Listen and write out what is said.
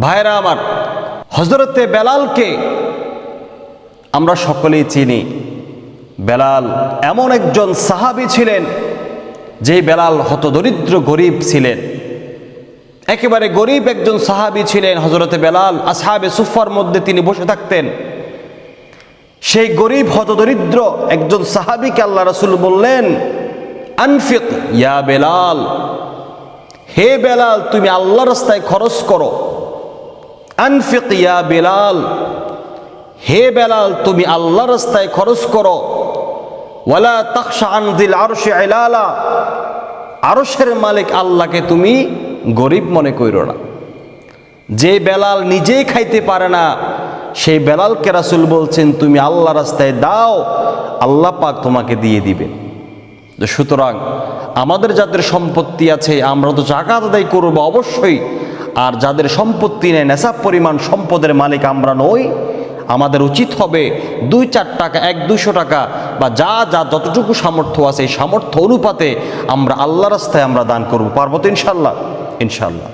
ভাইরা আমার, হযরতে বেলালকে আমরা সকলেই চিনি। বেলাল এমন একজন সাহাবী ছিলেন যে বেলাল হতদরিদ্র গরিব ছিলেন, একেবারে গরিব একজন সাহাবী ছিলেন হযরতে বেলাল। আসহাবে সুফফার মধ্যে তিনি বসে থাকতেন। সেই গরিব হতদরিদ্র একজন সাহাবীকে আল্লাহ রাসূল বললেন, আনফিক ইয়া বেলাল, হে বেলাল তুমি আল্লাহর রাস্তায় খরচ করো। আনফিক ইয়া বেলাল, হে বেলাল তুমি আল্লাহর রাস্তায় খরচ করো। ওয়ালা তাখশা আন যিল আরশি ইলালা, আরশের মালিক আল্লাহকে তুমি গরিব মনে কইরো না। যে বেলাল নিজেই খাইতে পারে না, সেই বেলালকে রাসূল বলছেন তুমি আল্লাহ রাস্তায় দাও, আল্লাহ পাক তোমাকে দিয়ে দিবেন। সুতরাং আমাদের যাদের সম্পত্তি আছে আমরা তো জাকাত আদায় করবো অবশ্যই, আর যাদের সম্পত্তি নেই, নেশাব পরিমাণ সম্পদের মালিক আমরা নই, আমাদের উচিত হবে 2-4 টাকা, 100-200 টাকা বা যা যা যতটুকু সামর্থ্য আছে এই সামর্থ্য অনুপাতে আমরা আল্লাহ রাস্তায় আমরা দান করব। পারবো তো ইনশাল্লাহ? ইনশাল্লাহ।